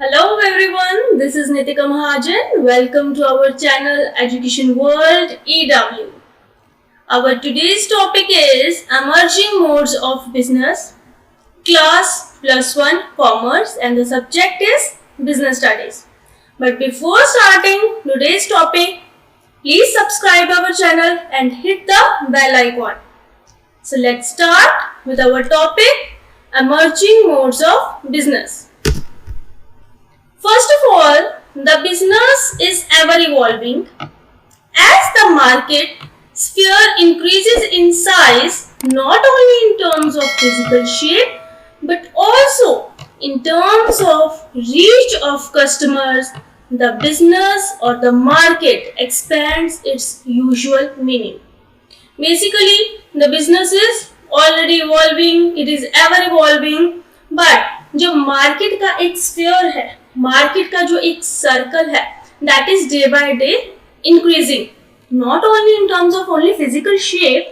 Hello everyone, this is Nitika Mahajan. Welcome to our channel Education World EW. Our today's topic is Emerging Modes of Business, Class +1 Commerce, and the subject is Business Studies. But before starting today's topic, please subscribe our channel and hit the bell icon. So let's start with our topic, Emerging Modes of Business. First of all, the business is ever evolving. As the market sphere increases in size, not only in terms of physical shape, but also in terms of reach of customers, the business or the market expands its usual meaning. Basically, the business is already evolving, it is ever evolving, but जो market का एक sphere है, market का जो एक circle है, that is day by day increasing. Not only in terms of only physical shape,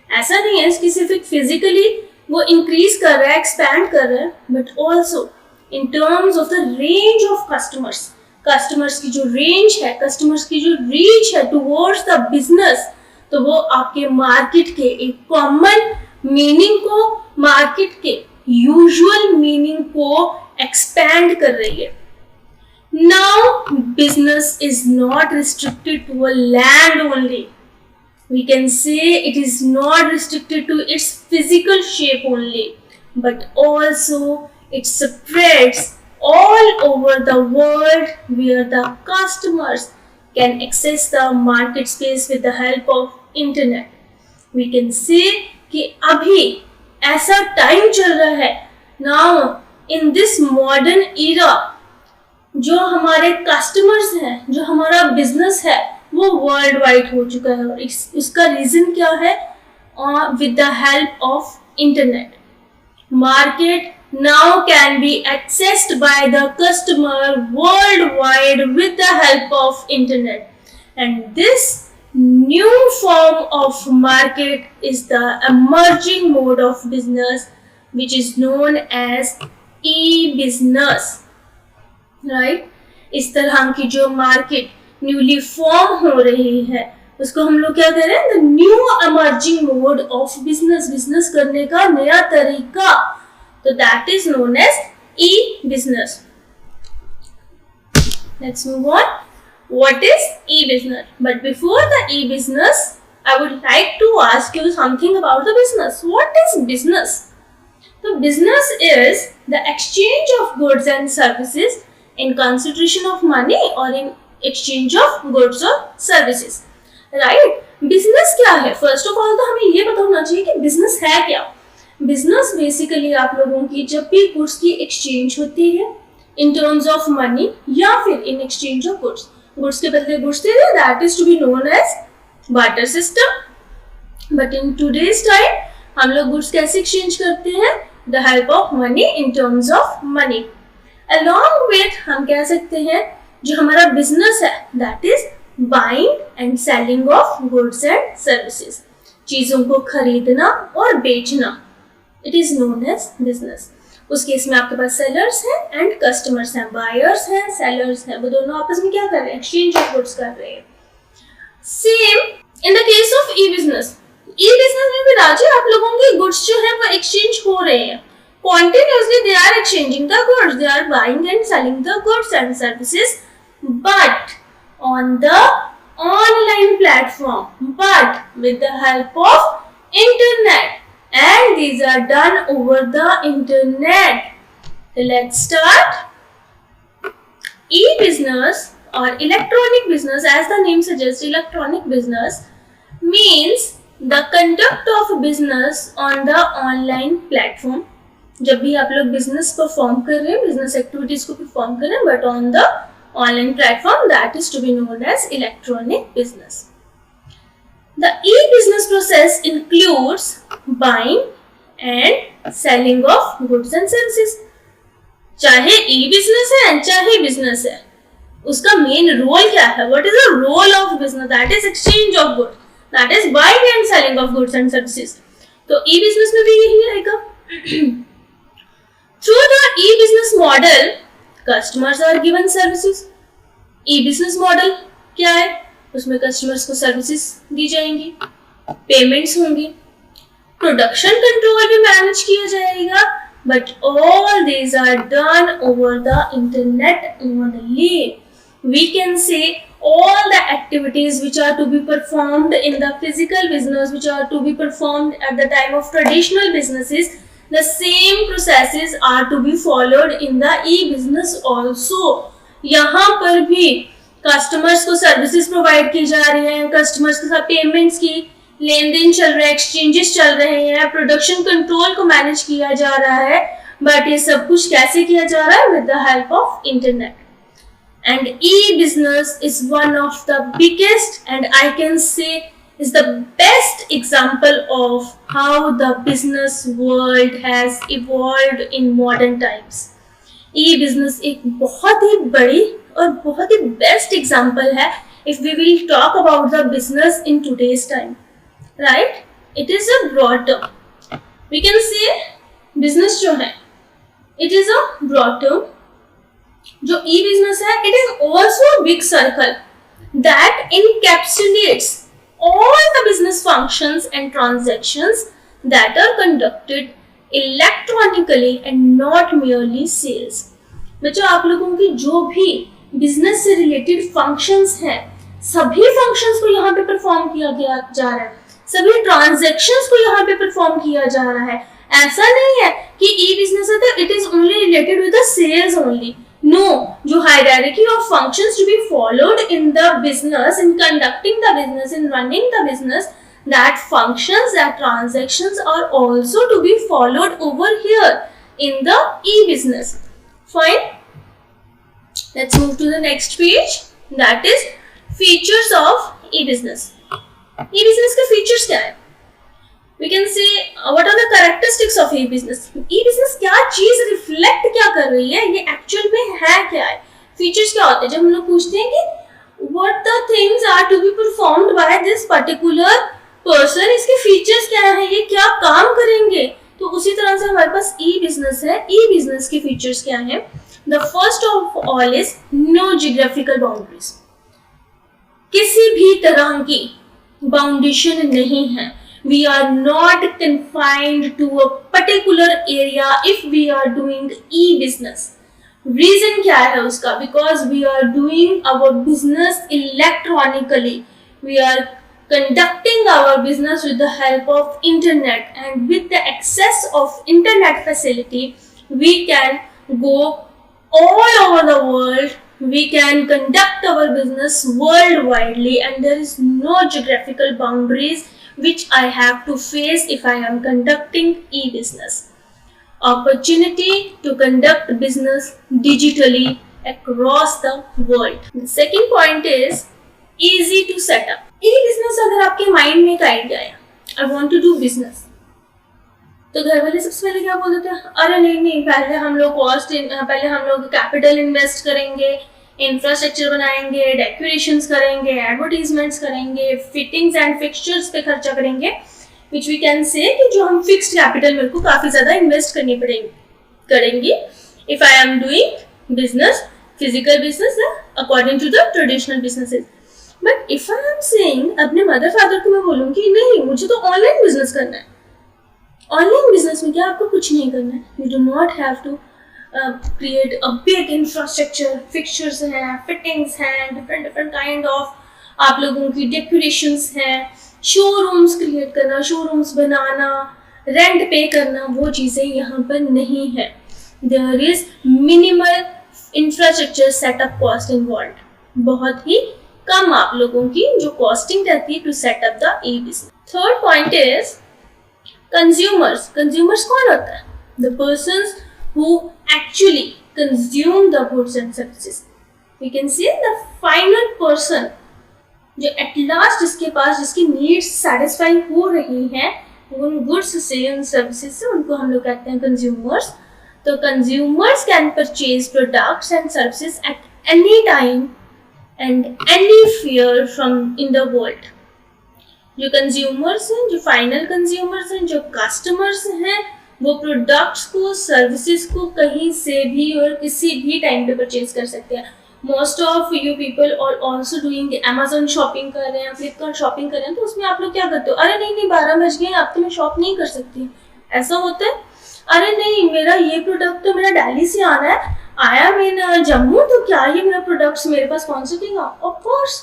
ऐसा नहीं है कि सिर्फ physically वो increase कर रहा है, expand कर रहा है, but also in terms of the range of customers. Customers की जो range है, customers की जो reach है towards the business, तो वो आपके मार्केट के एक कॉमन मीनिंग को, मार्केट के यूजुअल मीनिंग को एक्सपैंड कर रही है. Now business is not restricted to a land only. We can say it is not restricted to its physical shape only, but also it spreads all over the world where the customers can access the market space with the help of internet. We can say कि अभी ऐसा time चल रहा है now in this modern era, जो हमारे customers हैं, जो हमारा बिजनेस है, वो वर्ल्ड वाइड हो चुका है. और इसका रीजन क्या है? with the help of internet. Market now can be accessed by the customer worldwide with the help of internet, and this new form of market is the emerging mode of business, which is known as e-business. right? इस तरह की जो market newly form हो रही है उसको हम लोग क्या कह रहे हैं? The new emerging mode of business. Business करने का नया तरीका, so that is known as e-business. Let's move on. What is e-business? But before the e-business, I would like to ask you something about the business. What is business? So business is the exchange of goods and services in consideration of money or in exchange of goods or services. Right? Business क्या है? First of all तो हमें ये पता होना चाहिए कि business है क्या. बिजनेस बेसिकली आप लोगों की जब भी गुड्स की एक्सचेंज होती है इन टर्म्स ऑफ मनी या फिर in exchange of goods, goods के बदले गुड्स दे दे, that is to be known as barter system. But in today's time हम लोग गुड्स कैसे एक्सचेंज करते हैं? The help of money, in terms of money. Along with हम कह सकते हैं जो हमारा बिजनेस है that is buying and selling of goods and services. चीजों को खरीदना और बेचना, it is known as business. उस केस में आपके पास सेलर्स हैं एंड कस्टमर्स हैं, बायर्स हैं, सेलर्स हैं, वो दोनों आपस में क्या कर रहे हैं? एक्सचेंज ऑफ गुड्स कर रहे हैं. Same in the case of E business. E business में भी राजे आप लोगों के गुड्स जो है वो एक्सचेंज हो रहे हैं. Continuously they are exchanging the goods, they are buying and selling the goods and services, but on the online platform, but with the help of internet. And these are done over the internet. So let's start. E-business or electronic business, as the name suggests, electronic business means the conduct of business on the online platform. जब भी आप लोग business perform कर रहे हैं, business activities को perform कर रहे हैं, but on the online platform, that is to be known as electronic business. The e-business process includes buying and selling of goods and services. चाहे e-business है चाहे business है, उसका main role क्या है? What is the role of business? That is exchange of goods. That is buying and selling of goods and services. तो e-business में भी यही आएगा. Through the e-business model, customers are given services. E business model क्या है? उसमें customers को services दी जाएंगी, पेमेंट्स होंगी, प्रोडक्शन कंट्रोल भी मैनेज किया जाएगा, but all these are done over the internet only. We can say all the activities which are to be performed in the physical business, which are to be performed at the time of traditional businesses, the same processes are to be followed in the e-business also. यहाँ पर भी customers को services provide की जा रही हैं, customers के साथ पेमेंट्स की लेन देन चल रहा है, एक्सचेंजेस चल रहे हैं, प्रोडक्शन कंट्रोल को मैनेज किया जा रहा है, बट ये सब कुछ कैसे किया जा रहा है? With the help of internet. And e-business is one of the biggest, and I can say is the best example of how the business world has evolved in modern times. E-business एक बहुत ही बड़ी और बहुत ही best example है if we will talk about the business in today's time, right? It is a broad term. We can say business जो है, it is a broad term. जो e-business है, it is also a big circle that encapsulates all the business functions and transactions that are conducted electronically and not merely sales. बच्चों, आप लोगों की जो भी बिजनेस से रिलेटेड फंक्शंस हैं, सभी फंक्शंस को यहाँ पे परफॉर्म किया जा रहा है, सभी ट्रांजैक्शंस को यहाँ पे परफॉर्म किया जा रहा है. ऐसा नहीं है कि ई बिजनेस है तो it is only related with the sales only. No, जो hierarchy of functions to be followed in the business, in conducting the business, in running the business, that functions, that transactions are also to be followed over here in the e-business. Fine. Let's move to the next page. That is features of e-business. E-business के features क्या है? We can say what are the characteristics of e-business. E-business क्या चीज reflect क्या कर रही है, ये एक्चुअल में है क्या है? फीचर्स क्या होते हैं? जब हम लोग पूछते हैं कि what the things are to be performed by this particular person, इसके फीचर्स क्या है, ये क्या काम करेंगे, तो उसी तरह से हमारे पास e-business है. e-business के फीचर्स क्या है? The first of all is no geographical boundaries. किसी भी तरह की बाउंडेशन नहीं है. We are not confined to a particular area if we are doing e-business. Reason क्या है उसका? Because we are doing our business electronically. We are conducting our business with the help of internet, and with the access of internet facility, we can go all over the world. We can conduct our business worldwidely, and there is no geographical boundaries which I have to face if I am conducting e-business. Opportunity to conduct business digitally across the world. The second point is easy to set up. E-business अगर आपके mind में एक idea है, I want to do business, तो घर वाले सबसे पहले क्या बोल देते हैं? अरे नहीं, पहले हम लोग कैपिटल इन्वेस्ट करेंगे, इंफ्रास्ट्रक्चर बनाएंगे, डेकोरेशंस करेंगे, एडवर्टीजमेंट्स करेंगे, फिटिंग्स एंड फिक्सचर्स पे खर्चा करेंगे, विच वी कैन से कि जो हम फिक्स्ड कैपिटल मेरे को काफी ज्यादा इन्वेस्ट करनी करेंगी if I am doing business, physical business according to the traditional businesses. But if I am saying, अपने मदर फादर को मैं बोलूँगी नहीं, मुझे तो ऑनलाइन बिजनेस करना है. ऑनलाइन बिजनेस में क्या आपको कुछ नहीं करना है. You do not have to create a big infrastructure, fixtures हैं, fittings हैं, different kind of आप लोगों की decorations हैं, showrooms create करना, showrooms बनाना, rent pay करना, वो चीज़ें यहाँ पर नहीं है. There is minimal infrastructure setup cost involved. बहुत ही कम आप लोगों की जो costing रहती है to set up the e-business. Third point is consumers. Consumers कौन होता है? The persons who actually consume the goods and services. We can say the final person जो at last जिसकी needs satisfy हो रही हैं उन goods से, उन services से, उनको हम लोग कहते हैं consumers. तो consumers can purchase products and services at any time and anywhere from in the world. जो consumers हैं, जो final consumers हैं, जो customers हैं, वो प्रोडक्ट्स को, सर्विसेज को कहीं से भी और किसी भी टाइम पे परचेज कर सकते हैं. मोस्ट ऑफ यू पीपल और ऑल्सो डूइंग अमेजोन शॉपिंग कर रहे हैं, फ्लिपकार्ट शॉपिंग कर रहे हैं, तो उसमें आप लोग क्या करते हो, अरे नहीं 12 बज गए अब तो मैं शॉप नहीं कर सकती. ऐसा होता है. अरे नहीं, मेरा ये प्रोडक्ट तो मेरा दिल्ली से आना है, आया मैं जम्मू, तो क्या ये मेरा प्रोडक्ट्स मेरे पास पहुंच सकेगा? Of course.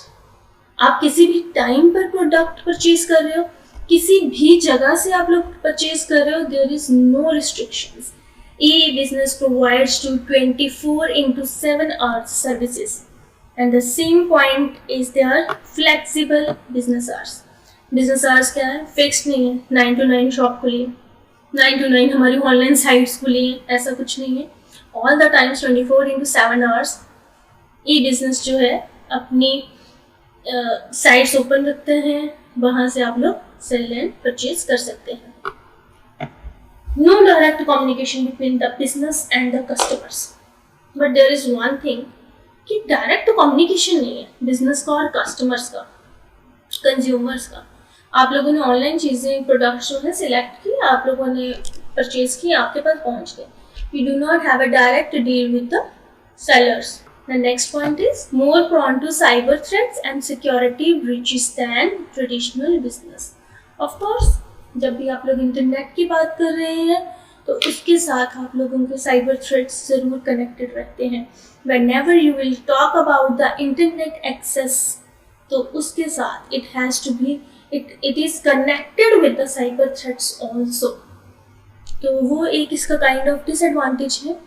आप किसी भी टाइम पर प्रोडक्ट परचेज कर रहे हो, किसी भी जगह से आप लोग परचेज कर रहे हो, there is no restrictions. E-business provides to 24/7 hours services, and the same point is their flexible business hours. Business hours क्या है? Fixed नहीं है. 9 to 9 शॉप खुली है, 9 to 9 हमारी ऑनलाइन साइट्स खुली हैं, ऐसा कुछ नहीं है. All the times 24/7 hours E-business जो है अपनी साइट्स ओपन रखते हैं, वहाँ से आप लोग सेल एंड परचेज कर सकते हैं. No direct communication between the business and the customers. But there is one thing कि direct communication नहीं है business का और customers का, consumers का. आप लोगों ने ऑनलाइन चीज़ें, प्रोडक्ट्स जो है सिलेक्ट की, आप लोगों ने परचेज की, आपके पास पहुंच गए. You do not have a direct deal with the sellers. The next point is more prone to cyber threats and security breaches than traditional business. Of course, जब भी आप लोग इंटरनेट की बात कर रहे हैं तो उसके साथ आप लोगों के साइबर थ्रेट्स जरूर कनेक्टेड रहते हैं. Whenever you will talk about the internet access, तो उसके साथ it has to be it is connected with the cyber threats also. तो वो एक इसका kind of disadvantage है.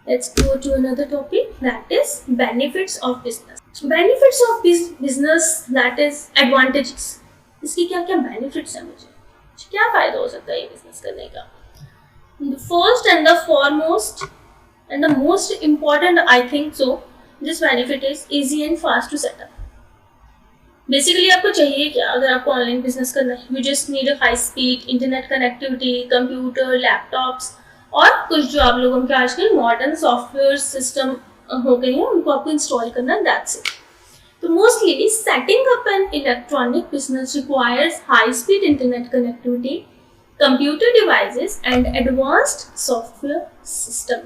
Let's go to another topic, that is benefits of business. Benefits of business, that is advantages. इसकी क्या क्या benefits हैं, मुझे क्या फायदा हो सकता है ये बिजनेस करने का? First and the foremost and the most important I think so this benefit is easy and fast to set up. Basically आपको चाहिए क्या अगर आपको ऑनलाइन बिजनेस करना है? You just need a high speed internet connectivity, computer, laptops और कुछ जो आप लोगों के आजकल मॉडर्न सॉफ्टवेयर सिस्टम हो गए हैं उनको आपको इंस्टॉल करना, that's it. So mostly setting up an electronic business requires high-speed internet connectivity, computer devices and advanced software system.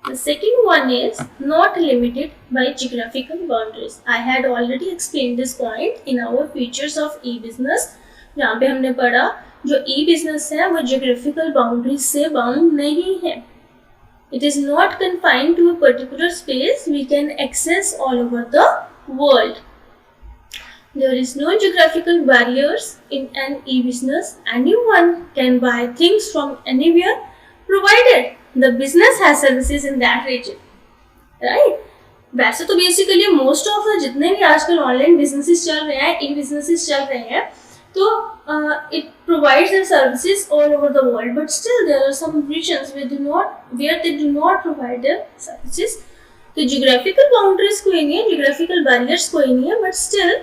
The second one is not limited by geographical boundaries. I had already explained this point in our features of e-business, जहाँ पे हमने पढ़ा जो e-business है वो geographical boundaries से bound नहीं है. It is not confined to a particular space. We can access all over the world. There is no geographical barriers in an e-business. Anyone can buy things from anywhere provided the business has services in that region. Right? वैसे तो basically most of जितने भी आजकल online businesses चल रहे हैं, ई businesses चल रहे हैं, तो it provides their services all over the world, but still there are some regions where they do not provide their services. तो जियोग्राफिकल बाउंड्रीज कोई नहीं है, जियोग्राफिकल बैरियर्स कोई नहीं है, बट स्टिल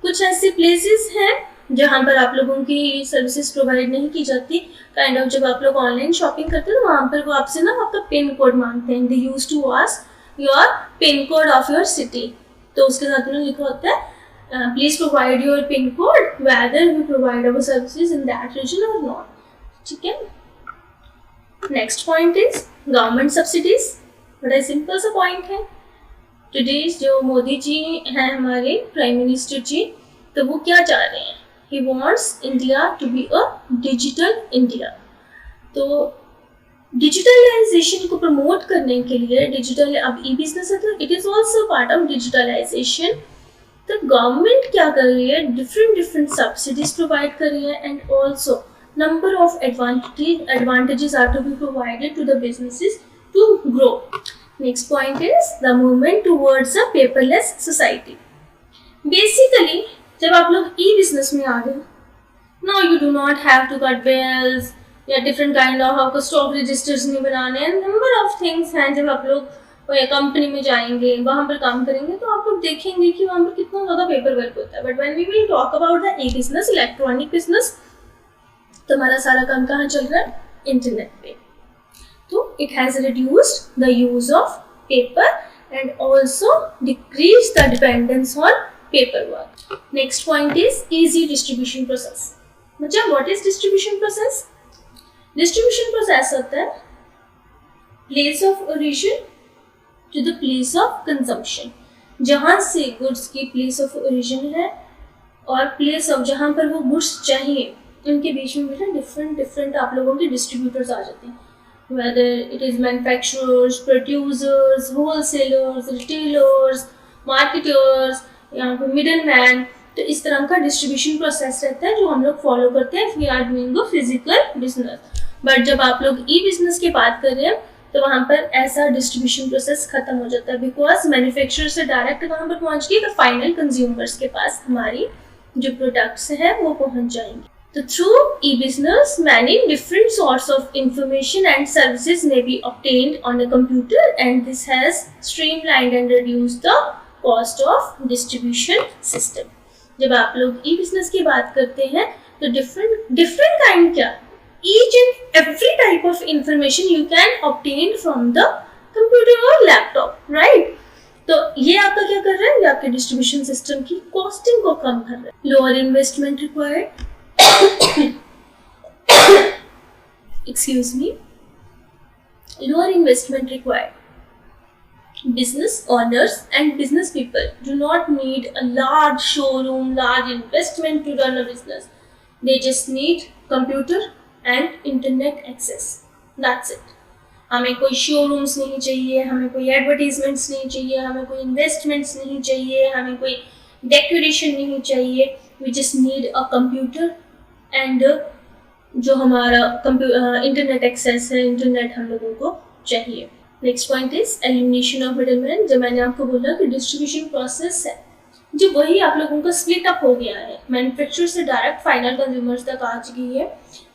कुछ ऐसे प्लेसेस हैं जहाँ पर आप लोगों की सर्विसेज प्रोवाइड नहीं की जाती. काइंड ऑफ जब आप लोग ऑनलाइन शॉपिंग करते हैं तो वहाँ पर वो आपसे ना आपका पिन कोड मांगते हैं. They use to ask your pin code of your city. तो उसके साथ में लिखा होता है please provide your pin code whether we provide our services in that region और नॉट. ठीक है. Next point is government subsidies. बड़ा सिंपल सा पॉइंट है. टुडेज जो मोदी जी हैं हमारे प्राइम मिनिस्टर जी, तो वो क्या चाह रहे हैं? He wants India to be a digital India. तो डिजिटलाइजेशन को प्रमोट करने के लिए डिजिटल अब ई बिजनेस है तो it is also part of digitalization. तो गवर्नमेंट क्या कर रही है? डिफरेंट सब्सिडीज प्रोवाइड कर रही है and also number of advantages are to be provided to the businesses to grow. Next point is the movement towards a paperless society. Basically, जब आप लोग e-business में आ गए, now you do not have to cut bills या different kind of आपको stock registers नहीं बनाने हैं. Number of things हैं. जब आप लोग कोई कंपनी में जाएंगे, वहाँ पर काम करेंगे, तो आप लोग देखेंगे कि वहाँ पर कितना ज़्यादा पेपर वर्क होता है. But when we will talk about the e-business, electronic business, तो हमारा सारा काम कहाँ चल रहा है? इंटरनेट पे. So it has reduced the use of paper and also decreased the dependence on paperwork. Next point is easy distribution process. मतलब what is distribution process? Distribution process होता है place of origin to the place of consumption, जहाँ से goods की place of origin है और place of जहाँ पर वो गुड्स चाहिए, उनके बीच में बेटा डिफरेंट आप लोगों के डिस्ट्रीब्यूटर्स आ जाते हैं, whether it is manufacturers, producers, wholesalers, retailers, marketers, यहाँ पे middleman। तो इस तरह का डिस्ट्रीब्यूशन प्रोसेस रहता है जो हम लोग फॉलो करते हैं if we are doing a physical business। But जब आप लोग ई बिजनेस की बात कर रहे हैं तो वहाँ पर ऐसा डिस्ट्रीब्यूशन प्रोसेस खत्म हो जाता है, बिकॉज मैन्युफैक्चरर से डायरेक्ट कहाँ पर पहुँच गई, तो फाइनल कंज्यूमर्स के पास हमारी जो प्रोडक्ट्स हैं वो पहुँच जाएंगे। So through e-business, many different sorts of information and services may be obtained on a computer, and this has streamlined and reduced the cost of distribution system। जब आप लोग e-business की बात करते हैं तो different kind क्या, each and every type of information you can obtain from the computer or laptop, right? तो ये आपका क्या कर रहा है, ये आपके डिस्ट्रीब्यूशन सिस्टम की कॉस्टिंग को कम कर रहा है। Lower investment required excuse me, lower investment required. Business owners and business people do not need a large showroom, large investment to run a business. They just need computer and internet access. That's it. हमें कोई showrooms नहीं चाहिए, हमें कोई advertisements नहीं चाहिए, हमें कोई इन्वेस्टमेंट्स नहीं चाहिए, हमें कोई डेकोरेशन नहीं चाहिए। We just need a computer and जो हमारा इंटरनेट एक्सेस है, इंटरनेट हम लोगों को चाहिए। Next point is elimination of middleman. जब मैंने आपको बोला कि डिस्ट्रीब्यूशन प्रोसेस है जो वही आप लोगों का स्प्लिट अप हो गया है, मैन्युफैक्चरर से डायरेक्ट फाइनल कंज्यूमर्स तक आ चुकी है,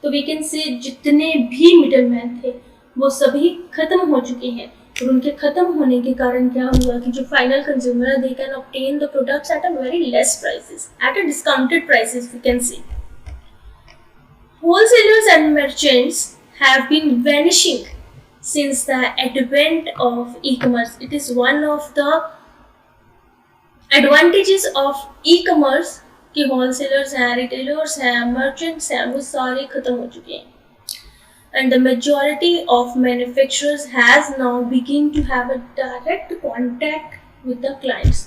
तो वी कैन से जितने भी मिडलमैन थे वो सभी खत्म हो चुके हैं। और उनके खत्म होने के कारण क्या हुआ कि जो फाइनल कंज्यूमर है, they can obtain the products at a very less prices, at a discounted prices we can see. Wholesalers and merchants have been vanishing since the advent of e-commerce. It is one of the advantages of e-commerce कि wholesalers हैं, retailers हैं, merchants हैं, वो सारे खत्म हो चुके हैं। And the majority of manufacturers has now begin to have a direct contact with the clients।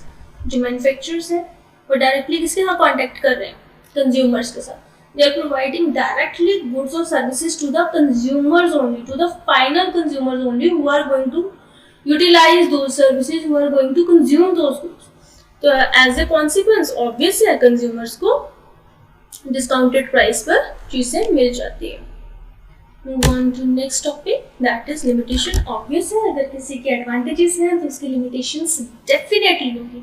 जो manufacturers हैं वो directly किसके साथ contact कर रहे हैं, consumers के साथ। They are providing directly goods or services to the consumers only, to the final consumers only who are going to utilize those services, who are going to consume those goods। तो as a consequence obviously है consumers को discounted price पर चीजें मिल जाती है। Move on to next topic, that is limitation। obvious है अगर किसी के advantages हैं तो उसकी limitations definitely होगी।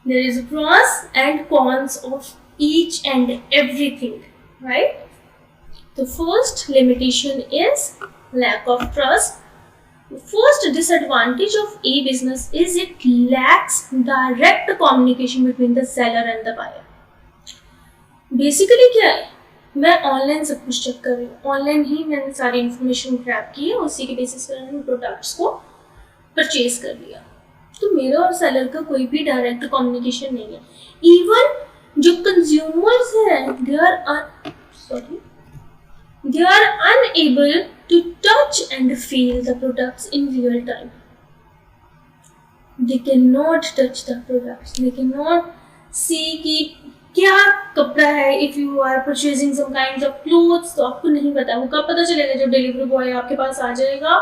There is pros and cons of each and everything, right? The first limitation is lack of trust। The first disadvantage of e-business is it lacks direct communication between the seller and the buyer। Basically क्या है, मैं online सब कुछ check कर रही हूँ, online ही मैंने सारी इन्फॉर्मेशन ग्रैब की है, उसी के बेसिस पर मैंने प्रोडक्ट्स को परचेज कर लिया। तो मेरा और सेलर का कोई भी डायरेक्ट कम्युनिकेशन नहीं है। इवन जो कंज्यूमर्स हैं they are unable to touch and feel the products in real time। they cannot touch the products, they cannot see कि क्या कपड़ा है। if you are purchasing some kinds of clothes तो आपको नहीं पता, वो कब पता चलेगा, जब डिलीवरी बॉय आपके पास आ जाएगा,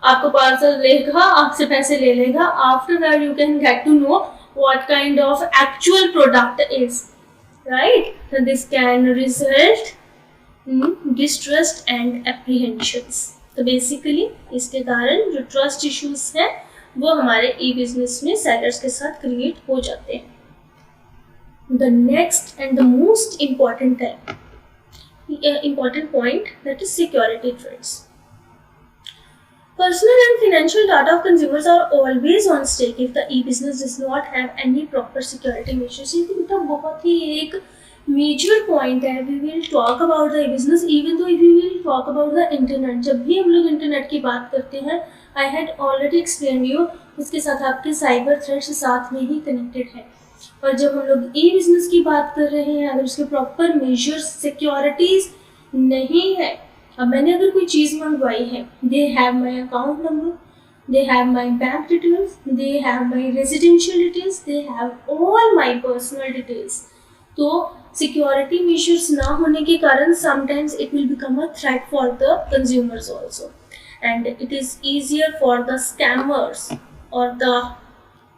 आपको पार्सल लेगा, आपसे पैसे ले लेगा। after that you can get to know what kind of actual product is, right? So this can result in distrust and apprehensions। तो basically इसके कारण जो trust issues हैं वो हमारे e-business में sellers के साथ create हो जाते हैं। The next and the most important point, that is security threats। Personal and financial data of consumers are always on stake if the e-business does not have any proper security measures। ये तो बहुत ही एक major point है। We will talk about the e-business even though we will talk about the internet। जब भी हम लोग internet की बात करते हैं, I had already explained you, उसके साथ आपके साइबर थ्रेट्स साथ में ही कनेक्टेड है। और जब हम लोग ई-बिजनेस की बात कर रहे हैं, अगर उसके प्रॉपर मेजर्स, सिक्योरिटीज नहीं है, अब मैंने अगर कोई चीज़ मंगवाई है, they have my account number, they have my bank details, they have my residential details, they have all my personal details. तो security measures ना होने के कारण sometimes it will become a threat for the consumers also, and it is easier for the scammers और the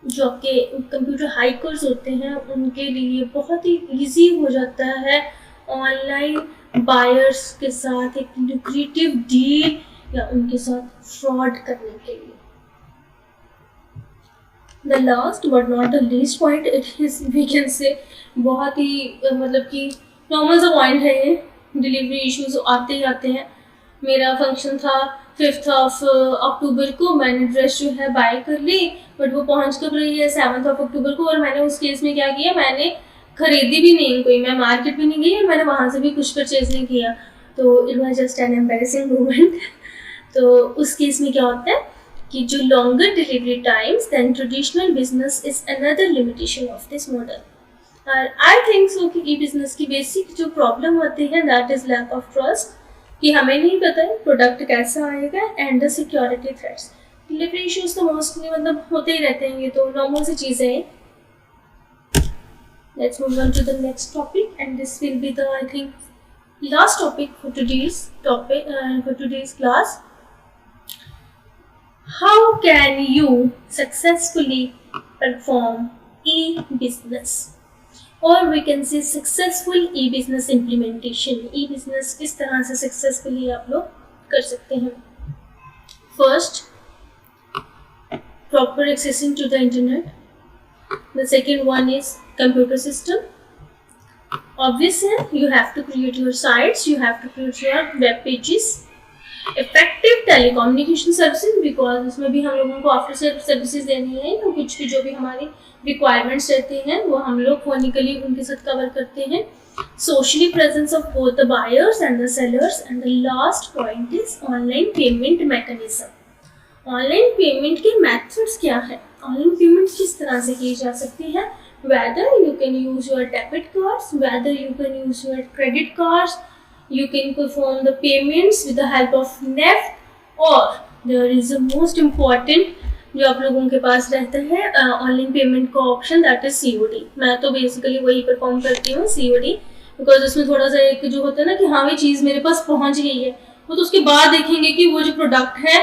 जो आपके computer hikers होते हैं उनके लिए बहुत ही ईजी हो जाता है ऑनलाइन बायर्स के साथ एक लुक्रेटिव डील या उनके साथ फ्रॉड करने के लिए. The last but not the least point, it is we can say बहुत ही मतलब कि नॉर्मल सा पॉइंट है ये. डिलीवरी इश्यूज आते ही आते हैं. मेरा फंक्शन था 5th of अक्टूबर को, मैंने ड्रेस जो है बाय कर ली, बट वो पहुंच कब रही है 7th of अक्टूबर को, और मैंने उस केस में क्या किया, मैंने खरीदी भी नहीं कोई, मैं मार्केट भी नहीं गई और मैंने वहाँ से भी कुछ परचेज नहीं किया. तो it was just an embarrassing moment. तो उस केस में क्या होता है कि जो longer delivery times than traditional business is another limitation of this model. और आई थिंक सो कि ई बिजनेस की बेसिक जो प्रॉब्लम होती है that is lack of trust, कि हमें नहीं पता है प्रोडक्ट कैसा आएगा, and the security threats. Delivery issues तो मोस्टली मतलब होते ही रहते हैं, ये तो नॉर्मल सी चीज़ें हैं. Let's move on to the next topic, and this will be the I think last topic for today's class. How can you successfully perform e-business, or we can say successful e-business implementation. e-business किस तरह से successfully आप लोग कर सकते हैं. First, proper accessing to the internet. The second one is computer system. Obviously, you have to create your sites, you have to create your web pages. Effective telecommunication services, because इसमें भी हम लोगों को आफ्टर सेल सर्विसेज देनी है, तो कुछ भी जो भी हमारी रिक्वायरमेंट्स रहती हैं वो हम लोग फोनिकली उनके साथ कवर करते हैं. Socially presence of both the buyers and the sellers, and the last point is online payment mechanism. Online payment के मेथड्स क्या है, ऑनलाइन पेमेंट किस तरह से की जा सकती है. Whether you can use your debit cards, whether you can use your credit cards, you can perform the payments with the help of NEFT, or there is a most important जो आप लोगों के पास रहता है ऑनलाइन पेमेंट का option, that is COD. मैं तो basically वही परफॉर्म करती हूँ COD, बिकॉज उसमें थोड़ा सा एक जो होता है ना कि हाँ ये चीज़ मेरे पास पहुँच गई है, वो तो उसके बाद देखेंगे कि वो जो प्रोडक्ट है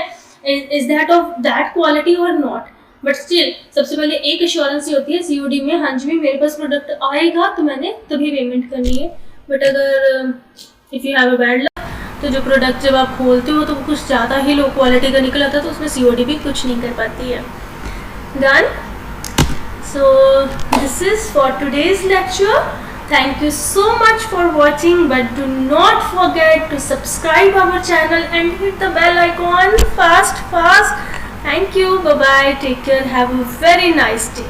is that of that quality और नॉट. बट स्टिल सबसे पहले एक एश्योरेंस होती है COD में, हाँ जी मेरे पास प्रोडक्ट आएगा तो मैंने तभी पेमेंट करनी है. बट अगर if you have a bad luck, तो जो प्रोडक्ट जब आप खोलते हो तो वो कुछ ज़्यादा ही लो क्वालिटी का निकल आता है, तो उसमें COD भी कुछ नहीं कर पाती है. Done. So this is for today's lecture. Thank you so much for watching, but do not forget to subscribe our channel and hit the bell icon fast. Thank you. Bye bye. Take care. Have a very nice day.